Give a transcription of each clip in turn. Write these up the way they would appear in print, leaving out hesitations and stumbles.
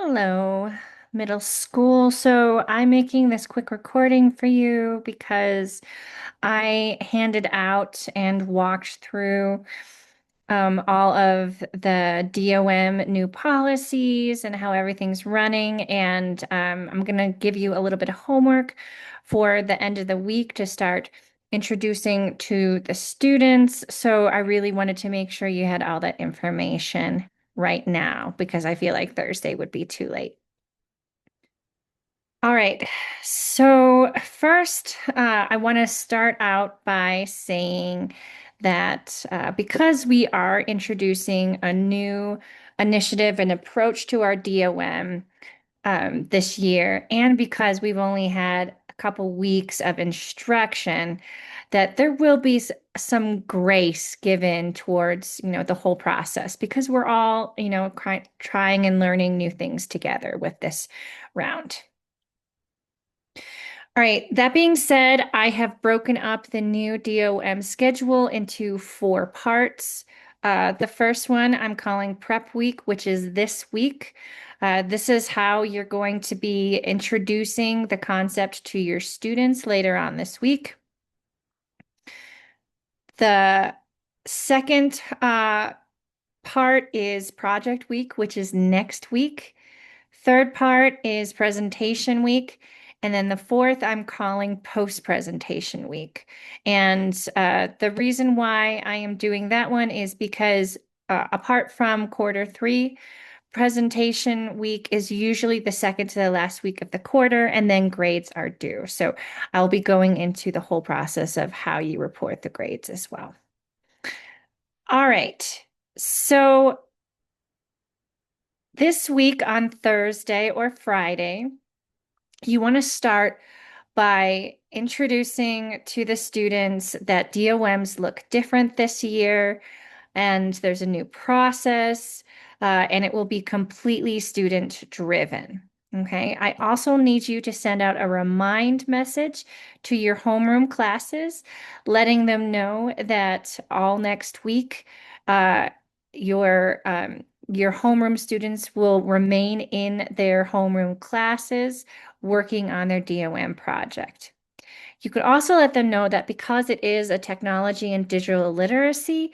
Hello, middle school. So I'm making this quick recording for you because I handed out and walked through all of the DOM new policies and how everything's running. And I'm going to give you a little bit of homework for the end of the week to start introducing to the students. So I really wanted to make sure you had all that information right now because I feel like Thursday would be too late. All right. So first, I want to start out by saying that because we are introducing a new initiative and approach to our DOM this year, and because we've only had a couple weeks of instruction, that there will be some grace given towards, the whole process because we're all, trying and learning new things together with this round. All right. That being said, I have broken up the new DOM schedule into four parts. The first one I'm calling Prep Week, which is this week. This is how you're going to be introducing the concept to your students later on this week. The second part is Project Week, which is next week. Third part is presentation week. And then the fourth, I'm calling post-presentation week. And the reason why I am doing that one is because apart from quarter three, presentation week is usually the second to the last week of the quarter, and then grades are due. So I'll be going into the whole process of how you report the grades as well. All right. So this week on Thursday or Friday, you want to start by introducing to the students that DOMs look different this year and there's a new process and it will be completely student driven. Okay. I also need you to send out a remind message to your homeroom classes, letting them know that all next week, uh, your your homeroom students will remain in their homeroom classes working on their DOM project. You could also let them know that because it is a technology and digital literacy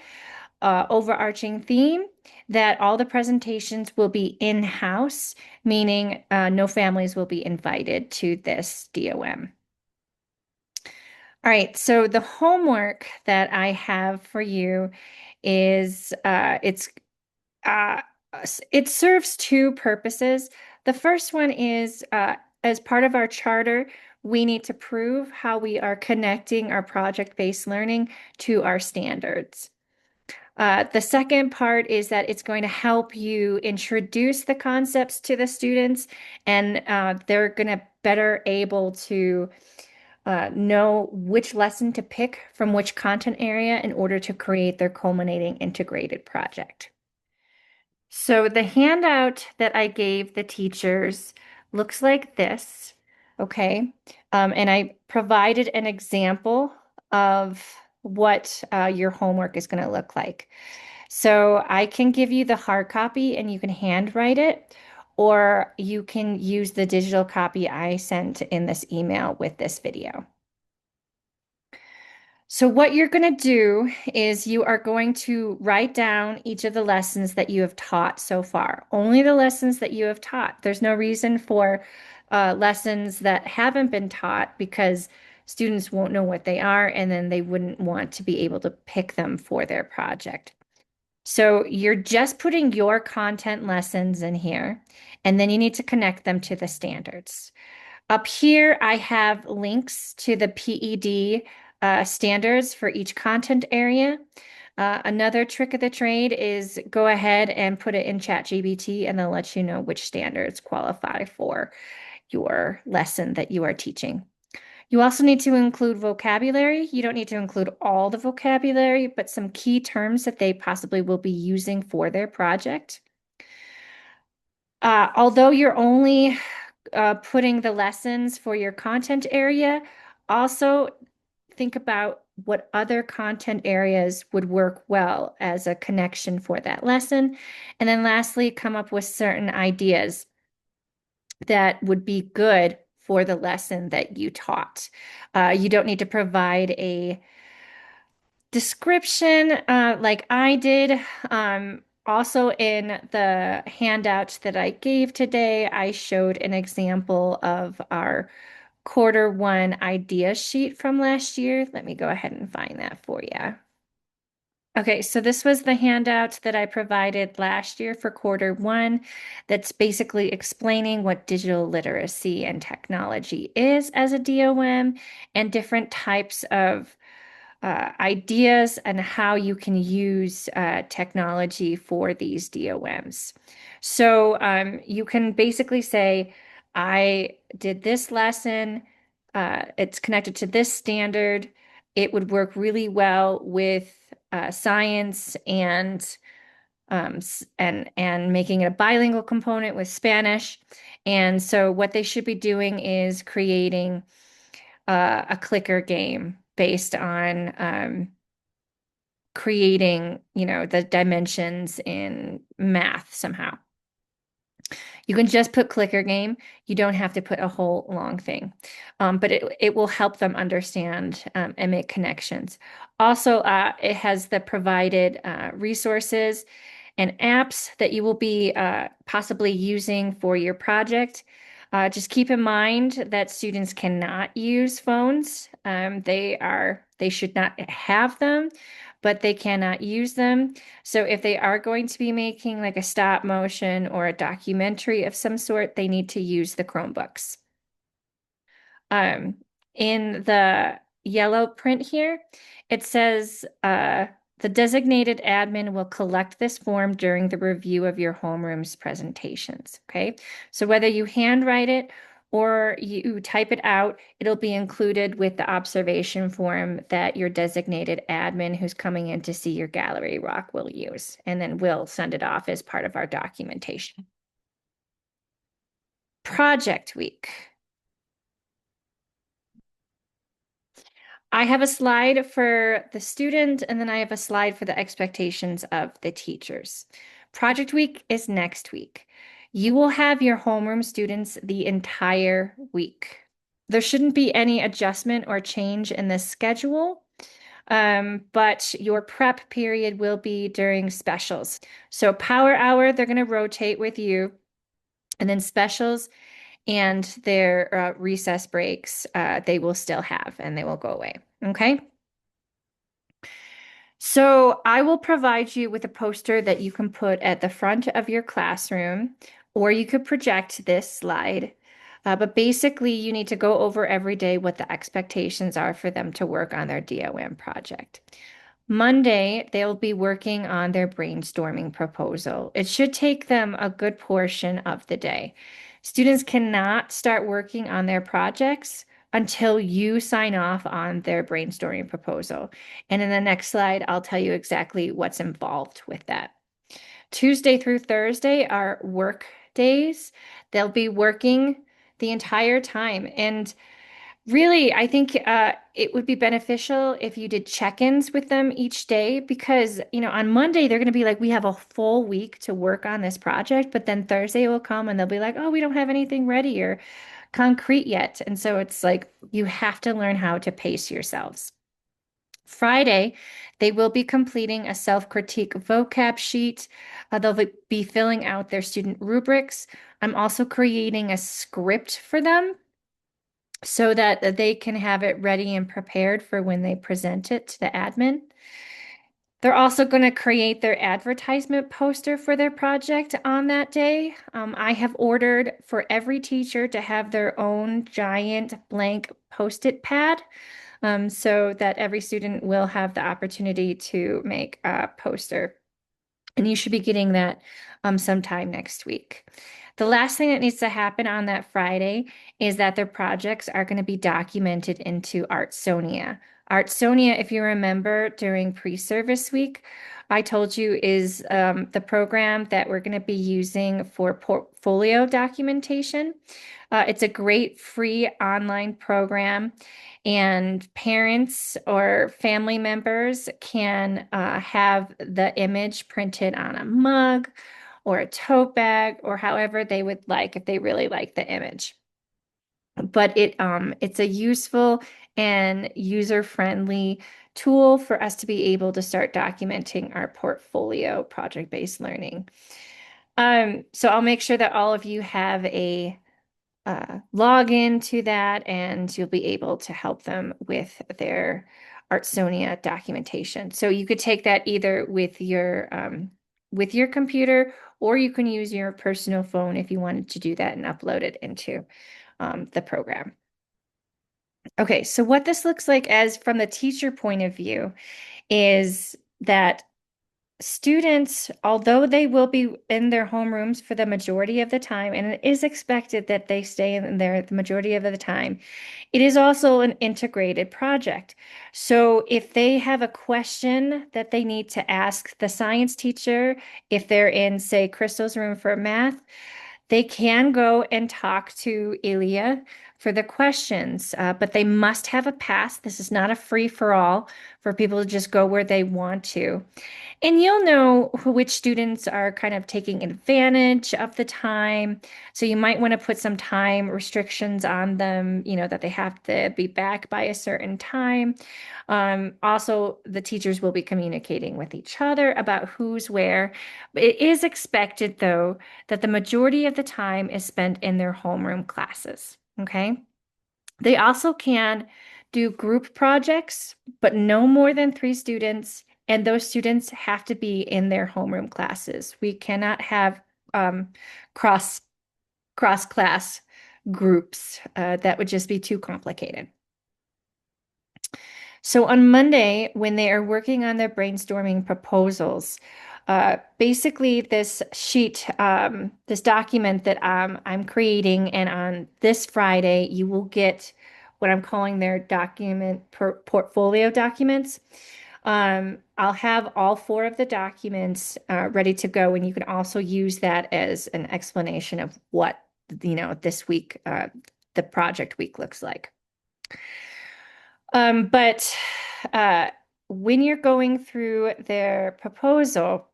overarching theme, that all the presentations will be in-house, meaning no families will be invited to this DOM. All right, so the homework that I have for you is uh, it serves two purposes. The first one is as part of our charter, we need to prove how we are connecting our project-based learning to our standards. The second part is that it's going to help you introduce the concepts to the students, and they're going to better able to know which lesson to pick from which content area in order to create their culminating integrated project. So the handout that I gave the teachers looks like this, okay? And I provided an example of what your homework is going to look like. So I can give you the hard copy and you can handwrite it, or you can use the digital copy I sent in this email with this video. So what you're going to do is you are going to write down each of the lessons that you have taught so far. Only the lessons that you have taught. There's no reason for lessons that haven't been taught because students won't know what they are and then they wouldn't want to be able to pick them for their project. So you're just putting your content lessons in here, and then you need to connect them to the standards. Up here, I have links to the Ph.D. Standards for each content area. Another trick of the trade is go ahead and put it in ChatGPT, and they'll let you know which standards qualify for your lesson that you are teaching. You also need to include vocabulary. You don't need to include all the vocabulary, but some key terms that they possibly will be using for their project. Although you're only putting the lessons for your content area, also think about what other content areas would work well as a connection for that lesson. And then lastly, come up with certain ideas. that would be good for the lesson that you taught. You don't need to provide a description like I did. Also, in the handout that I gave today, I showed an example of our quarter 1 idea sheet from last year. Let me go ahead and find that for you. Okay, so this was the handout that I provided last year for quarter 1 that's basically explaining what digital literacy and technology is as a DOM and different types of ideas and how you can use technology for these DOMs. So you can basically say, I did this lesson, it's connected to this standard. It would work really well with science and making it a bilingual component with Spanish. And so what they should be doing is creating a clicker game based on creating, the dimensions in math somehow. You can just put clicker game. You don't have to put a whole long thing, but it will help them understand and make connections. Also, it has the provided resources and apps that you will be possibly using for your project. Just keep in mind that students cannot use phones. They should not have them, but they cannot use them. So if they are going to be making like a stop motion or a documentary of some sort, they need to use the Chromebooks. Um, in the yellow print here, it says the designated admin will collect this form during the review of your homeroom's presentations. Okay, so whether you handwrite it or you type it out, it'll be included with the observation form that your designated admin who's coming in to see your gallery walk will use, and then we'll send it off as part of our documentation. Project week. I have a slide for the student, and then I have a slide for the expectations of the teachers. Project week is next week. You will have your homeroom students the entire week. There shouldn't be any adjustment or change in the schedule, but your prep period will be during specials. So power hour, they're going to rotate with you, and then specials and their recess breaks, they will still have and they will go away. Okay. So I will provide you with a poster that you can put at the front of your classroom, or you could project this slide. But basically, you need to go over every day what the expectations are for them to work on their DOM project. Monday, they'll be working on their brainstorming proposal. It should take them a good portion of the day. Students cannot start working on their projects until you sign off on their brainstorming proposal. And in the next slide, I'll tell you exactly what's involved with that. Tuesday through Thursday are work days. They'll be working the entire time. And really, I think it would be beneficial if you did check-ins with them each day because, on Monday, they're going to be like, we have a full week to work on this project. But then Thursday will come and they'll be like, oh, we don't have anything ready or concrete yet. And so it's like you have to learn how to pace yourselves. Friday, they will be completing a self-critique vocab sheet. They'll be filling out their student rubrics. I'm also creating a script for them so that they can have it ready and prepared for when they present it to the admin. They're also going to create their advertisement poster for their project on that day. I have ordered for every teacher to have their own giant blank post-it pad so that every student will have the opportunity to make a poster. And you should be getting that sometime next week. The last thing that needs to happen on that Friday is that their projects are going to be documented into Artsonia. Artsonia, if you remember during pre-service week, I told you is the program that we're going to be using for portfolio documentation. It's a great free online program, and parents or family members can have the image printed on a mug or a tote bag or however they would like if they really like the image. But it's a useful and user-friendly tool for us to be able to start documenting our portfolio project-based learning. So I'll make sure that all of you have a login to that, and you'll be able to help them with their Artsonia documentation. So you could take that either with your computer, or you can use your personal phone if you wanted to do that and upload it into the program. Okay, so what this looks like as from the teacher point of view is that students, although they will be in their homerooms for the majority of the time, and it is expected that they stay in there the majority of the time, it is also an integrated project. So if they have a question that they need to ask the science teacher, if they're in, say, Crystal's room for math, they can go and talk to Ilya for the questions, but they must have a pass. This is not a free for all for people to just go where they want to. And you'll know which students are kind of taking advantage of the time. So you might want to put some time restrictions on them, that they have to be back by a certain time. Also, the teachers will be communicating with each other about who's where. It is expected, though, that the majority of the time is spent in their homeroom classes. Okay. They also can do group projects, but no more than 3 students, and those students have to be in their homeroom classes. We cannot have um, cross class groups. That would just be too complicated. So on Monday, when they are working on their brainstorming proposals, basically this sheet, this document that I'm creating, and on this Friday, you will get what I'm calling their portfolio documents. I'll have all 4 of the documents ready to go, and you can also use that as an explanation of what, this week, the project week looks like. But when you're going through their proposal,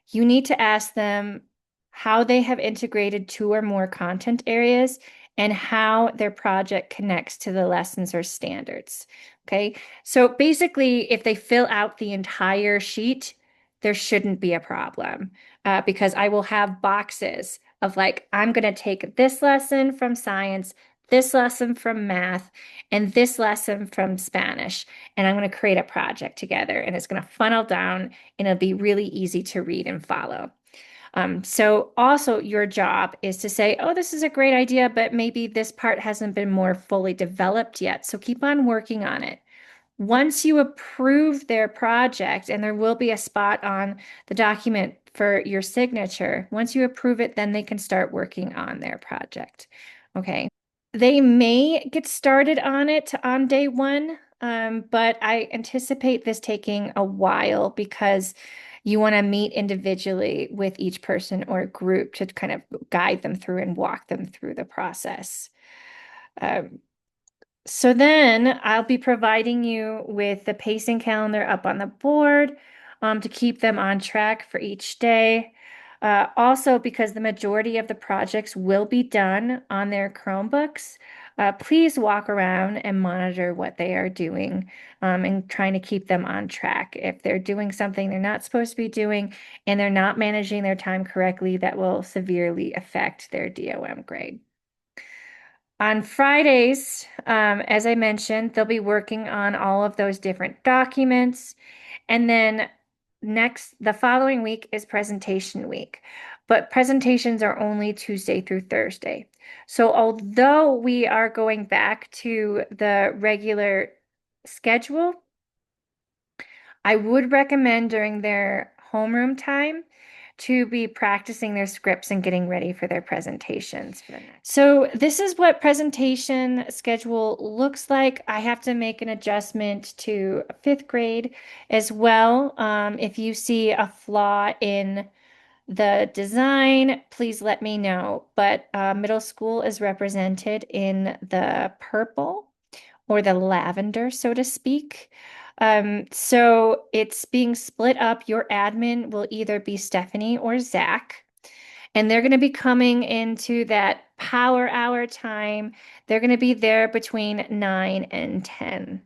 you need to ask them how they have integrated 2 or more content areas and how their project connects to the lessons or standards. Okay, so basically, if they fill out the entire sheet, there shouldn't be a problem because I will have boxes of like, I'm going to take this lesson from science, this lesson from math, and this lesson from Spanish, and I'm going to create a project together, and it's going to funnel down, and it'll be really easy to read and follow. So also your job is to say, oh, this is a great idea, but maybe this part hasn't been more fully developed yet. So keep on working on it. Once you approve their project, and there will be a spot on the document for your signature, once you approve it, then they can start working on their project. Okay. They may get started on it on day 1, but I anticipate this taking a while because you want to meet individually with each person or group to kind of guide them through and walk them through the process. Um, so then I'll be providing you with the pacing calendar up on the board to keep them on track for each day. Also, because the majority of the projects will be done on their Chromebooks, please walk around and monitor what they are doing and trying to keep them on track. If they're doing something they're not supposed to be doing and they're not managing their time correctly, that will severely affect their DoM grade. On Fridays, as I mentioned, they'll be working on all of those different documents. And then the following week is presentation week. But presentations are only Tuesday through Thursday. So although we are going back to the regular schedule, I would recommend during their homeroom time to be practicing their scripts and getting ready for their presentations. So this is what presentation schedule looks like. I have to make an adjustment to 5th grade as well. If you see a flaw in the design, please let me know. But middle school is represented in the purple or the lavender, so to speak. So it's being split up. Your admin will either be Stephanie or Zach, and they're going to be coming into that power hour time. They're going to be there between 9 and 10.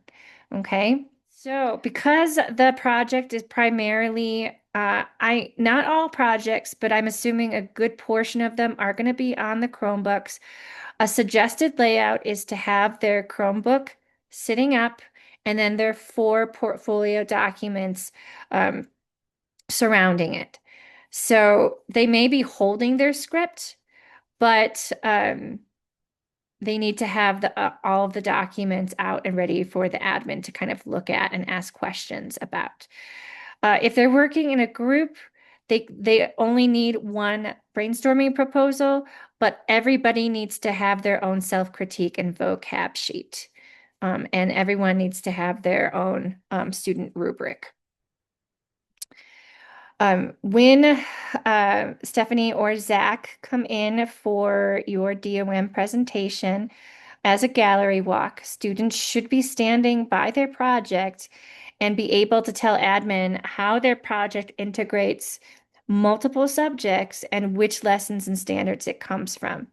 Okay. So because the project is primarily, not all projects, but I'm assuming a good portion of them are going to be on the Chromebooks. A suggested layout is to have their Chromebook sitting up and then their four portfolio documents um, surrounding it. So they may be holding their script, but they need to have all of the documents out and ready for the admin to kind of look at and ask questions about. If they're working in a group, they only need one brainstorming proposal, but everybody needs to have their own self-critique and vocab sheet. And everyone needs to have their own student rubric. When Stephanie or Zach come in for your DOM presentation as a gallery walk, students should be standing by their project and be able to tell admin how their project integrates multiple subjects and which lessons and standards it comes from.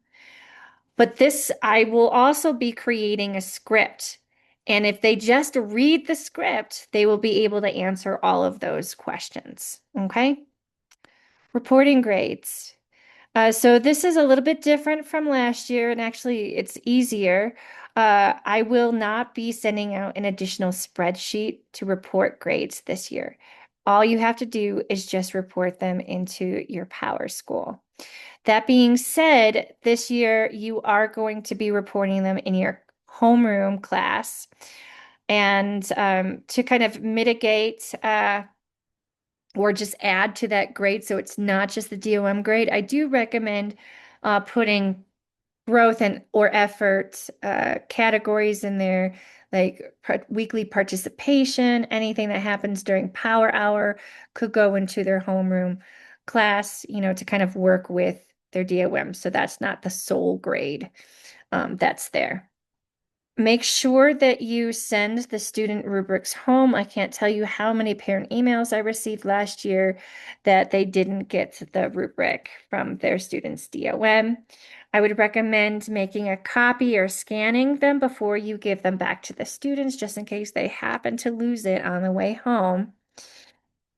But this, I will also be creating a script. And if they just read the script, they will be able to answer all of those questions. Okay? Reporting grades. So this is a little bit different from last year, and actually it's easier. I will not be sending out an additional spreadsheet to report grades this year. All you have to do is just report them into your Power School. That being said, this year you are going to be reporting them in your homeroom class. And to kind of mitigate or just add to that grade so it's not just the DOM grade, I do recommend putting growth and or effort categories in there, like weekly participation. Anything that happens during power hour could go into their homeroom class, to kind of work with their DOM. So that's not the sole grade that's there. Make sure that you send the student rubrics home. I can't tell you how many parent emails I received last year that they didn't get the rubric from their students' DOM. I would recommend making a copy or scanning them before you give them back to the students, just in case they happen to lose it on the way home.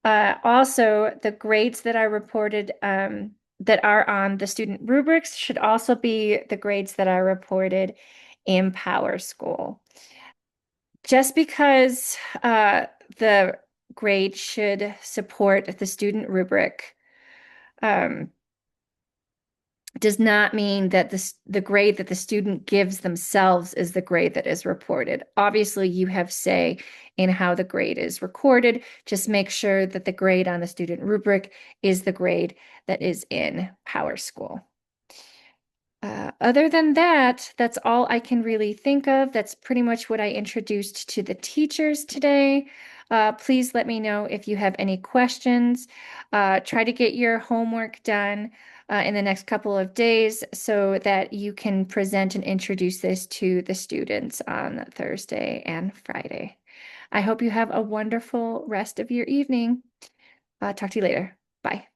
Also, the grades that are reported that are on the student rubrics should also be the grades that are reported in Power School. Just because the grade should support the student rubric um, does not mean that the grade that the student gives themselves is the grade that is reported. Obviously, you have say in how the grade is recorded. Just make sure that the grade on the student rubric is the grade that is in Power School. Other than that, that's all I can really think of. That's pretty much what I introduced to the teachers today. Please let me know if you have any questions. Try to get your homework done in the next couple of days so that you can present and introduce this to the students on Thursday and Friday. I hope you have a wonderful rest of your evening. Talk to you later. Bye.